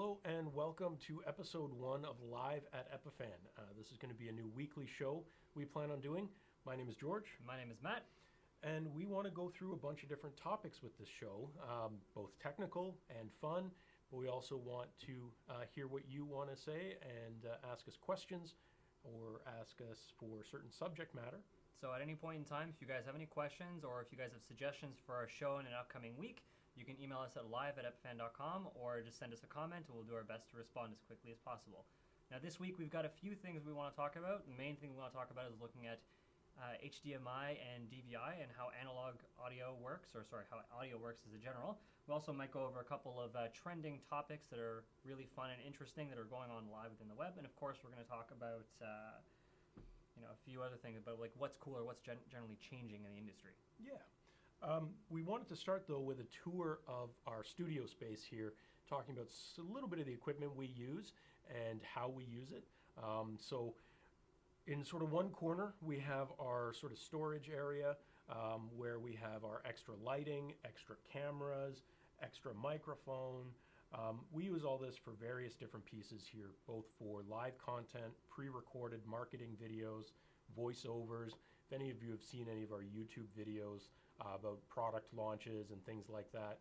Hello and welcome to episode 1 of Live at Epiphan. This is going to be a new weekly show we plan on doing. My name is George. My name is Matt. And we want to go through a bunch of different topics with this show, both technical and fun. But we also want to hear what you want to say and ask us questions or ask us for certain subject matter. So at any point in time, if you guys have any questions or if you guys have suggestions for our show in an upcoming week, you can email us at live@epiphan.com or just send us a comment and we'll do our best to respond as quickly as possible. Now this week we've got a few things we want to talk about. The main thing we want to talk about is looking at HDMI and DVI and how analog audio works, how audio works as a general. We also might go over a couple of trending topics that are really fun and interesting that are going on live within the web. And of course we're going to talk about a few other things about like what's cool or what's generally changing in the industry. Yeah. We wanted to start though with a tour of our studio space here, talking about a little bit of the equipment we use and how we use it. So in sort of one corner, we have our sort of storage area where we have our extra lighting, extra cameras, extra microphone. We use all this for various different pieces here, both for live content, pre-recorded marketing videos, voiceovers. If any of you have seen any of our YouTube videos about product launches and things like that,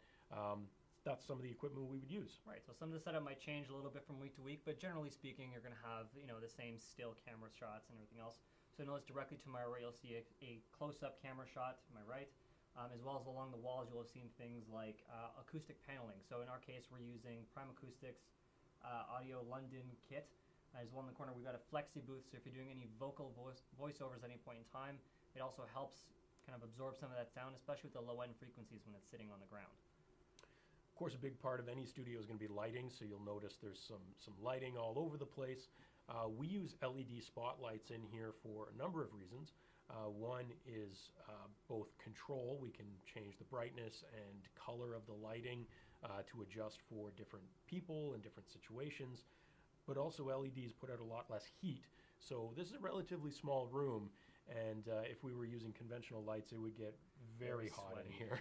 that's some of the equipment we would use. Right, so some of the setup might change a little bit from week to week, but generally speaking, you're going to have the same still camera shots and everything else. So notice directly to my right, you'll see a close-up camera shot to my right. As well as along the walls, you'll have seen things like acoustic paneling. So in our case, we're using Prime Acoustics Audio London kit. As well in the corner, we've got a flexi booth, so if you're doing any vocal voiceovers at any point in time, it also helps kind of absorb some of that sound, especially with the low-end frequencies when it's sitting on the ground. Of course, a big part of any studio is going to be lighting, so you'll notice there's some lighting all over the place. We use LED spotlights in here for a number of reasons. One is both control. We can change the brightness and color of the lighting to adjust for different people and different situations. But also LEDs put out a lot less heat. So this is a relatively small room, and if we were using conventional lights, it would get very hot in here.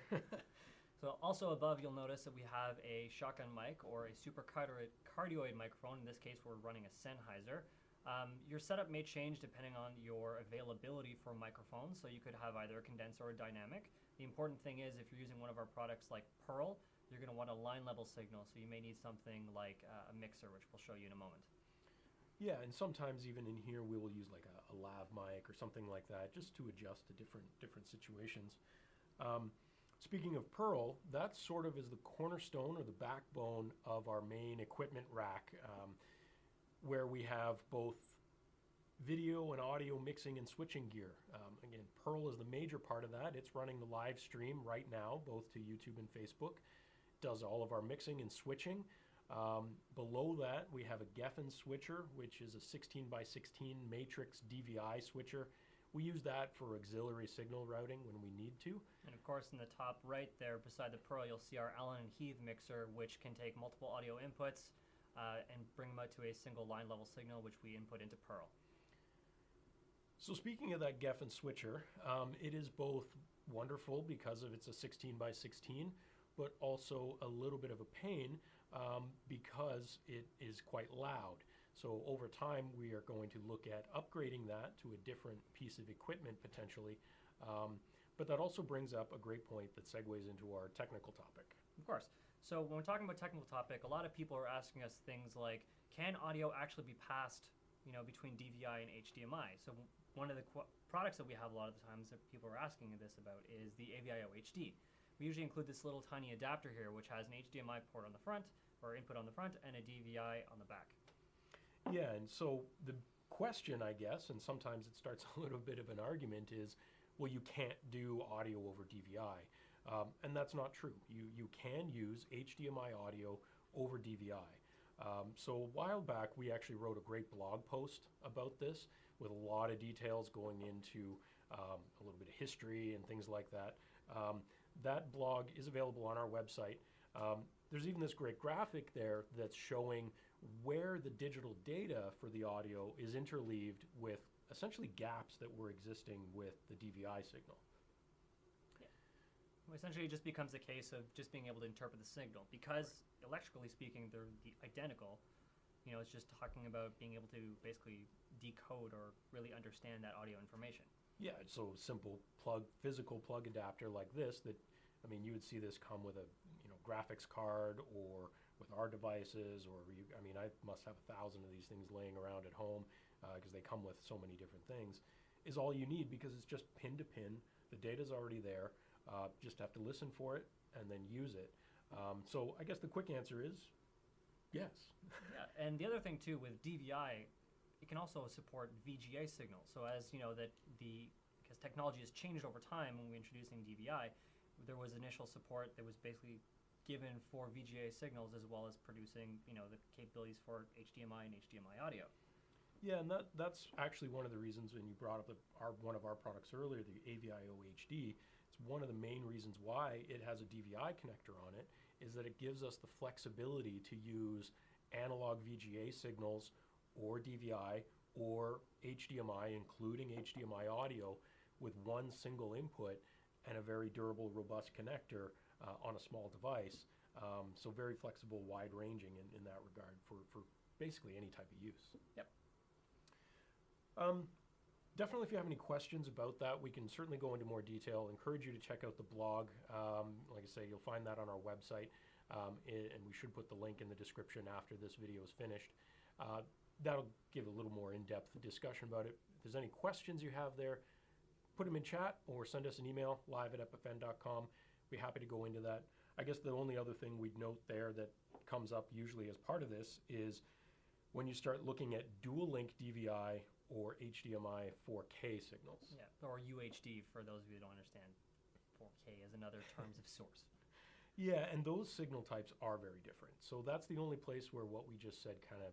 So also above, you'll notice that we have a shotgun mic or a super cardioid microphone. In this case, we're running a Sennheiser. Your setup may change depending on your availability for microphones, so you could have either a condenser or a dynamic. The important thing is if you're using one of our products like Pearl, you're going to want a line level signal, so you may need something like a mixer, which we'll show you in a moment. Yeah, and sometimes even in here we will use like a lav mic or something like that just to adjust to different situations. Speaking of Pearl, that sort of is the cornerstone or the backbone of our main equipment rack, where we have both video and audio mixing and switching gear. Again, Pearl is the major part of that. It's running the live stream right now, both to YouTube and Facebook. It does all of our mixing and switching. Below that, we have a Geffen switcher, which is a 16x16 matrix DVI switcher. We use that for auxiliary signal routing when we need to. And of course, in the top right there, beside the Pearl, you'll see our Allen and Heath mixer, which can take multiple audio inputs and bring them out to a single line level signal, which we input into Pearl. So speaking of that Geffen switcher, it is both wonderful because of it's a 16x16, but also a little bit of a pain because it is quite loud. So over time, we are going to look at upgrading that to a different piece of equipment potentially. But that also brings up a great point that segues into our technical topic. Of course. So when we're talking about technical topic, a lot of people are asking us things like, can audio actually be passed between DVI and HDMI? So one of the products that we have a lot of the times that people are asking this about is the AVIO HD. We usually include this little tiny adapter here, which has an HDMI port on the front, or input on the front, and a DVI on the back. Yeah, and so the question, I guess, and sometimes it starts a little bit of an argument, is, well, you can't do audio over DVI. And that's not true. You can use HDMI audio over DVI. So a while back, we actually wrote a great blog post about this with a lot of details going into a little bit of history and things like that. That blog is available on our website. There's even this great graphic there that's showing where the digital data for the audio is interleaved with essentially gaps that were existing with the DVI signal. Well, essentially, it just becomes a case of just being able to interpret the signal because electrically speaking, they're identical. You know, it's just talking about being able to basically decode or really understand that audio information. Yeah, so simple physical plug adapter like this that, I mean, you would see this come with a, graphics card or with our devices, or I must have 1,000 of these things laying around at home because they come with so many different things, is all you need because it's just pin to pin. The data's already there. Just have to listen for it and then use it. So I guess the quick answer is yes. Yeah, and the other thing too with DVI, it can also support VGA signals. So as you know because technology has changed over time when we're introducing DVI, there was initial support that was basically given for VGA signals as well as producing the capabilities for HDMI and HDMI audio. Yeah, and that's actually one of the reasons when you brought up one of our products earlier, the AVIO HD. It's one of the main reasons why it has a DVI connector on it, is that it gives us the flexibility to use analog VGA signals or DVI or HDMI, including HDMI audio, with one single input and a very durable, robust connector on a small device. So very flexible, wide-ranging in that regard for basically any type of use. Yep. Definitely, if you have any questions about that, we can certainly go into more detail. Encourage you to check out the blog. Like I say, you'll find that on our website, and we should put the link in the description after this video is finished. That'll give a little more in-depth discussion about it. If there's any questions you have there, put them in chat or send us an email, live@epiphan.com. Be happy to go into that. I guess the only other thing we'd note there that comes up usually as part of this is when you start looking at dual link DVI or HDMI 4K signals. Yeah, or UHD for those of you who don't understand. 4K is another terms of source. Yeah, and those signal types are very different. So that's the only place where what we just said kind of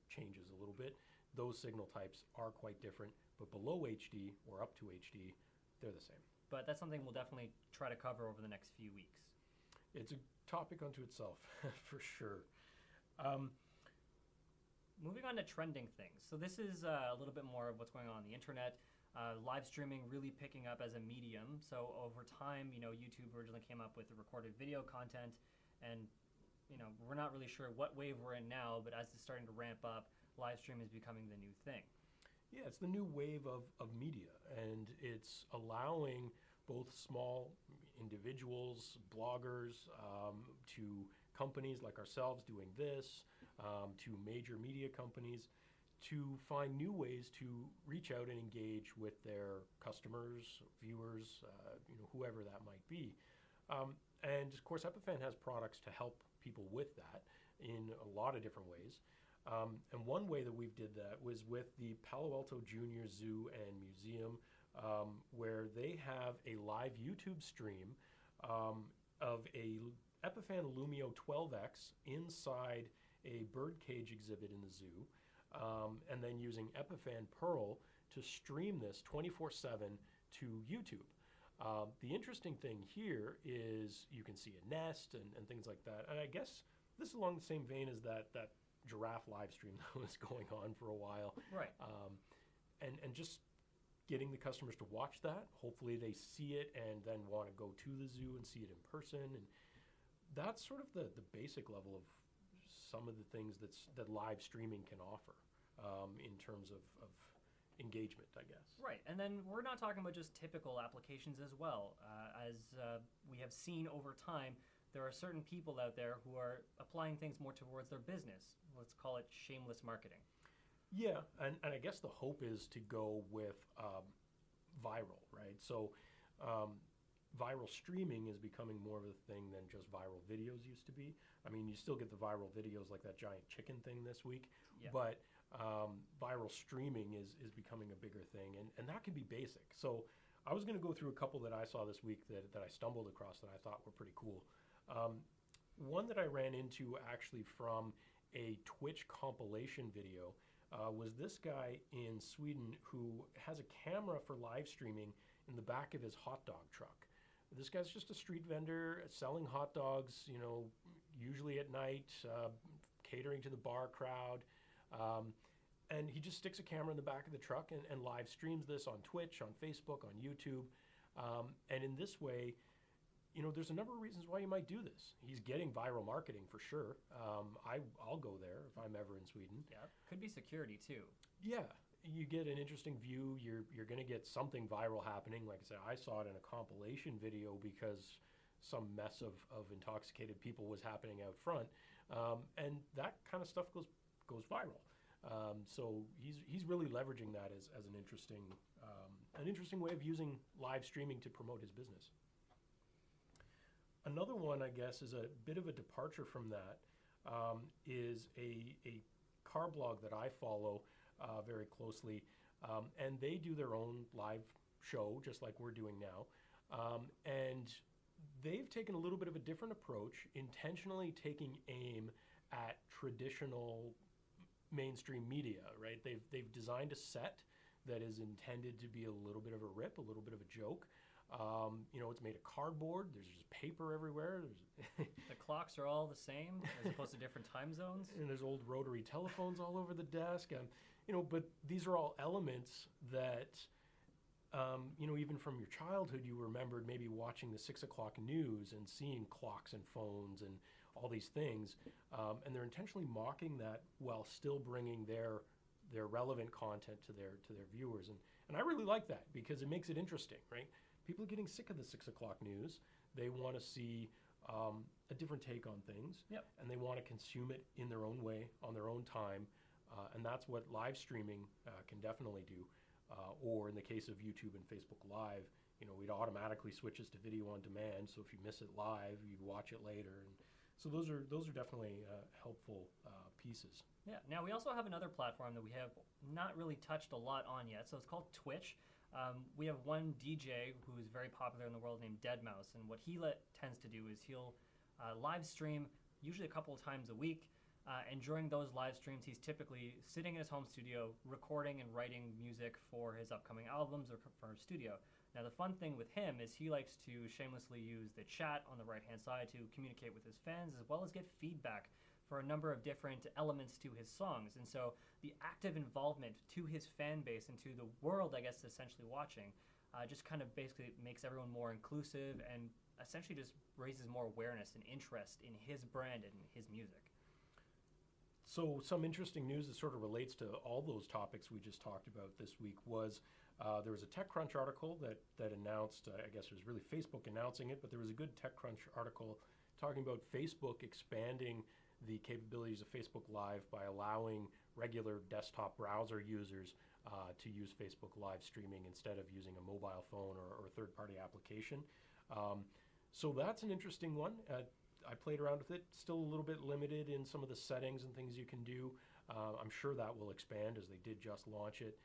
changes a little bit. Those signal types are quite different, but below HD or up to HD, they're the same. But that's something we'll definitely try to cover over the next few weeks. It's a topic unto itself, for sure. Moving on to trending things. So this is a little bit more of what's going on the internet. Live streaming really picking up as a medium. So over time, YouTube originally came up with the recorded video content, and we're not really sure what wave we're in now, but as it's starting to ramp up, live stream is becoming the new thing. Yeah, it's the new wave of media, and it's allowing both small individuals, bloggers, to companies like ourselves doing this, to major media companies, to find new ways to reach out and engage with their customers, viewers, whoever that might be. And of course, Epiphan has products to help people with that in a lot of different ways. And one way that we did that was with the Palo Alto Junior Zoo and Museum, where they have a live YouTube stream of a Epiphan Lumio 12X inside a birdcage exhibit in the zoo, and then using Epiphan Pearl to stream this 24/7 to YouTube. The interesting thing here is you can see a nest and things like that. And I guess this is along the same vein as that giraffe live stream that was going on for a while. Right. And just getting the customers to watch that. Hopefully they see it and then want to go to the zoo and see it in person. And that's sort of the basic level of some of the things that live streaming can offer in terms of engagement, I guess. Right, and then we're not talking about just typical applications as well. As we have seen over time, there are certain people out there who are applying things more towards their business. Let's call it shameless marketing. Yeah, and I guess the hope is to go with viral, right? So viral streaming is becoming more of a thing than just viral videos used to be. I mean, you still get the viral videos like that giant chicken thing this week, Yeah. but viral streaming is becoming a bigger thing, and that can be basic. So I was going to go through a couple that I saw this week that I stumbled across that I thought were pretty cool. One that I ran into actually from a Twitch compilation video was this guy in Sweden who has a camera for live streaming in the back of his hot dog truck. This guy's just a street vendor selling hot dogs, usually at night, catering to the bar crowd. And he just sticks a camera in the back of the truck and live streams this on Twitch, on Facebook, on YouTube. And in this way, there's a number of reasons why you might do this. He's getting viral marketing for sure. I'll go there if I'm ever in Sweden. Yeah, could be security too. Yeah, you get an interesting view. You're going to get something viral happening. Like I said, I saw it in a compilation video because some mess of intoxicated people was happening out front, and that kind of stuff goes viral. So he's really leveraging that as an interesting way of using live streaming to promote his business. Another one, I guess, is a bit of a departure from that, is a car blog that I follow very closely, and they do their own live show, just like we're doing now, and they've taken a little bit of a different approach, intentionally taking aim at traditional mainstream media, right? They've designed a set that is intended to be a little bit of a rip, a little bit of a joke. It's made of cardboard. There's just paper everywhere. The clocks are all the same as opposed to different time zones. And there's old rotary telephones all over the desk. But these are all elements that, even from your childhood, you remembered maybe watching the 6 o'clock news and seeing clocks and phones and all these things. And they're intentionally mocking that while still bringing their relevant content to their viewers. And I really like that because it makes it interesting, right? People are getting sick of the 6 o'clock news. They want to see a different take on things. Yep. And they want to consume it in their own way, on their own time. And that's what live streaming can definitely do. Or in the case of YouTube and Facebook Live, it automatically switches to video on demand. So if you miss it live, you'd watch it later. And so those are definitely helpful pieces. Yeah. Now we also have another platform that we have not really touched a lot on yet. So it's called Twitch. We have one DJ who is very popular in the world named Deadmau5, and what he tends to do is he'll live stream usually a couple of times a week, and during those live streams he's typically sitting in his home studio recording and writing music for his upcoming albums or for his studio. Now the fun thing with him is he likes to shamelessly use the chat on the right hand side to communicate with his fans as well as get feedback for a number of different elements to his songs. And so the active involvement to his fan base and to the world, I guess, essentially watching, just kind of basically makes everyone more inclusive and essentially just raises more awareness and interest in his brand and his music. So some interesting news that sort of relates to all those topics we just talked about this week was there was a TechCrunch article that announced, I guess it was really Facebook announcing it, but there was a good TechCrunch article talking about Facebook expanding the capabilities of Facebook Live by allowing regular desktop browser users to use Facebook Live streaming instead of using a mobile phone or third-party application. So that's an interesting one. I played around with it. Still a little bit limited in some of the settings and things you can do. I'm sure that will expand as they did just launch it.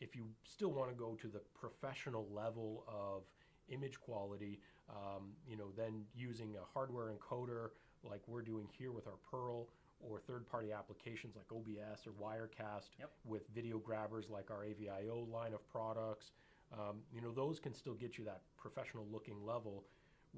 If you still want to go to the professional level of image quality, then using a hardware encoder like we're doing here with our Pearl, or third-party applications like OBS or Wirecast, with video grabbers like our AVIO line of products, those can still get you that professional-looking level,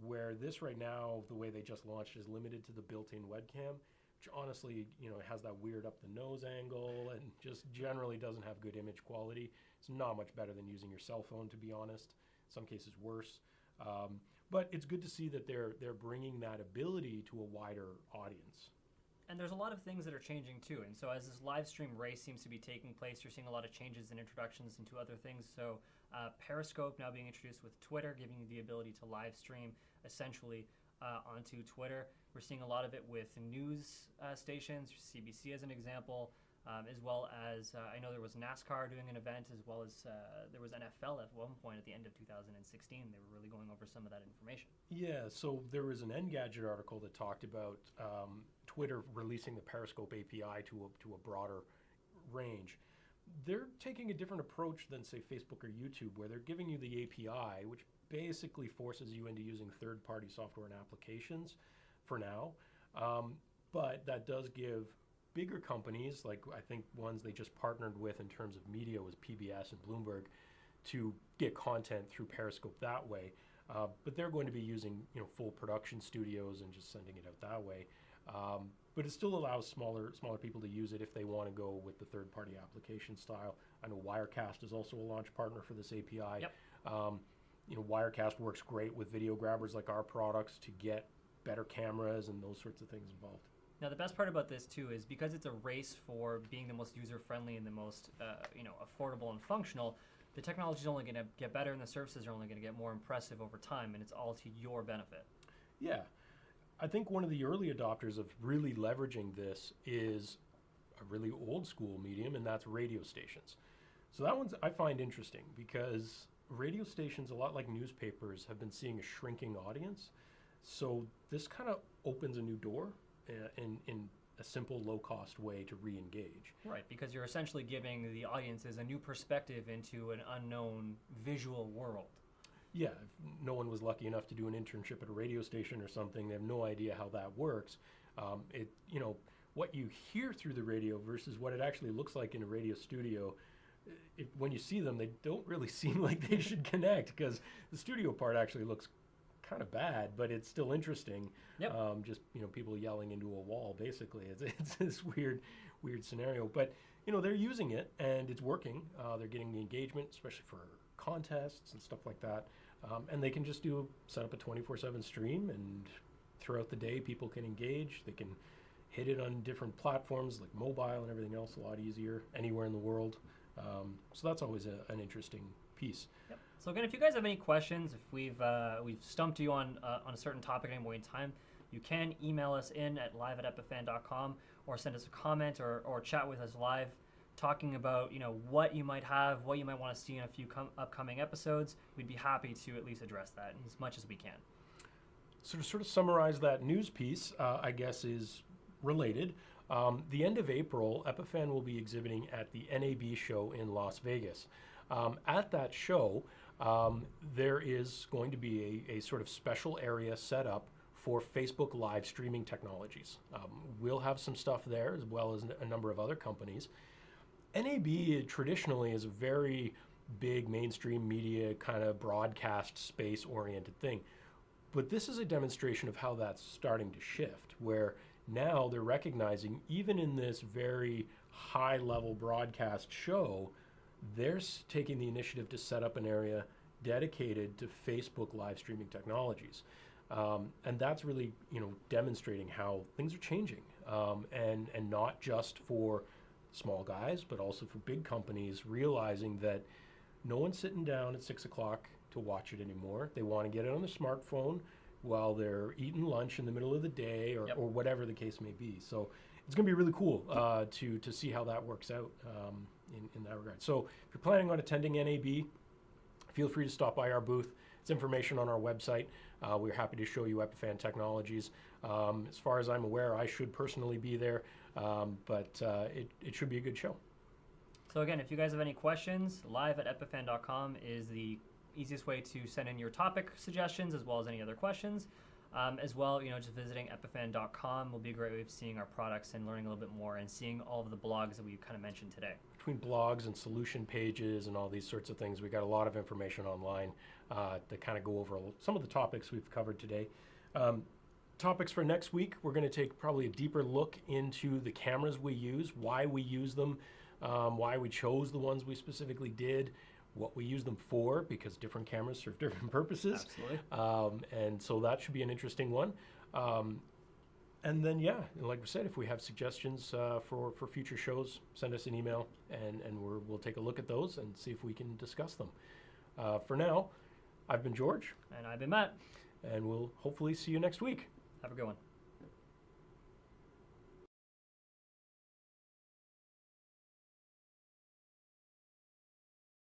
where this right now, the way they just launched, is limited to the built-in webcam, which honestly, has that weird up-the-nose angle and just generally doesn't have good image quality. It's not much better than using your cell phone, to be honest. In some cases worse. But it's good to see that they're bringing that ability to a wider audience. And there's a lot of things that are changing too. And so as this live stream race seems to be taking place, you're seeing a lot of changes and introductions into other things. So Periscope now being introduced with Twitter, giving you the ability to live stream essentially onto Twitter. We're seeing a lot of it with news stations, CBC as an example, as well as I know there was NASCAR doing an event, as well as there was NFL at one point at the end of 2016. They were really going over some of that information. Yeah, so there was an Engadget article that talked about Twitter releasing the Periscope API to a broader range. They're taking a different approach than, say, Facebook or YouTube, where they're giving you the API, which basically forces you into using third-party software and applications for now. But that does give bigger companies, like I think ones they just partnered with in terms of media was PBS and Bloomberg, to get content through Periscope that way. But they're going to be using full production studios and just sending it out that way. But it still allows smaller people to use it if they want to go with the third-party application style. I know Wirecast is also a launch partner for this API. Yep. Wirecast works great with video grabbers like our products to get better cameras and those sorts of things involved. Now, the best part about this, too, is because it's a race for being the most user-friendly and the most, affordable and functional, the technology is only going to get better and the services are only going to get more impressive over time, and it's all to your benefit. Yeah. I think one of the early adopters of really leveraging this is a really old school medium, and that's radio stations. So that one's I find interesting because radio stations, a lot like newspapers, have been seeing a shrinking audience. So this kind of opens a new door in a simple, low-cost way to re-engage. Right, because you're essentially giving the audiences a new perspective into an unknown visual world. Yeah, if no one was lucky enough to do an internship at a radio station or something, they have no idea how that works. What you hear through the radio versus what it actually looks like in a radio studio, when you see them, they don't really seem like they should connect because the studio part actually looks kind of bad, but it's still interesting. Yep. Just people yelling into a wall. Basically, it's this weird scenario. But they're using it and it's working. They're getting the engagement, especially for contests and stuff like that. And they can just set up a 24/7 stream, and throughout the day, people can engage. They can hit it on different platforms like mobile and everything else a lot easier anywhere in the world. So that's always an interesting piece. Yep. So again, if you guys have any questions, if we've stumped you on a certain topic at any point in time, you can email us in at live@epiphan.com or send us a comment or chat with us live, talking about what you might have, what you might want to see in a few upcoming episodes. We'd be happy to at least address that as much as we can. So to sort of summarize that news piece, I guess is related. The end of April, Epiphan will be exhibiting at the NAB show in Las Vegas. At that show, there is going to be a sort of special area set up for Facebook live streaming technologies. We'll have some stuff there as well as a number of other companies. NAB traditionally is a very big mainstream media kind of broadcast space oriented thing. But this is a demonstration of how that's starting to shift, where now they're recognizing even in this very high level broadcast show, they're taking the initiative to set up an area dedicated to Facebook live streaming technologies. And that's really, demonstrating how things are changing, and not just for small guys, but also for big companies realizing that no one's sitting down at 6 o'clock to watch it anymore. They want to get it on their smartphone while they're eating lunch in the middle of the day or, Yep. or whatever the case may be. So it's going to be really cool to see how that works out in that regard. So if you're planning on attending NAB, feel free to stop by our booth. It's information on our website. We're happy to show you Epiphan technologies. As far as I'm aware, I should personally be there, but it should be a good show. So again, if you guys have any questions, live@epiphan.com is the easiest way to send in your topic suggestions as well as any other questions. As well, just visiting epiphan.com will be a great way of seeing our products and learning a little bit more and seeing all of the blogs that we kind of mentioned today. Between blogs and solution pages and all these sorts of things, we got a lot of information online to kind of go over some of the topics we've covered today. Topics for next week, we're going to take probably a deeper look into the cameras we use, why we use them, why we chose the ones we specifically did, what we use them for, because different cameras serve different purposes. Absolutely. And so that should be an interesting one. And then, like we said, if we have suggestions for future shows, send us an email, and we'll take a look at those and see if we can discuss them. For now, I've been George. And I've been Matt. And we'll hopefully see you next week. Have a good one.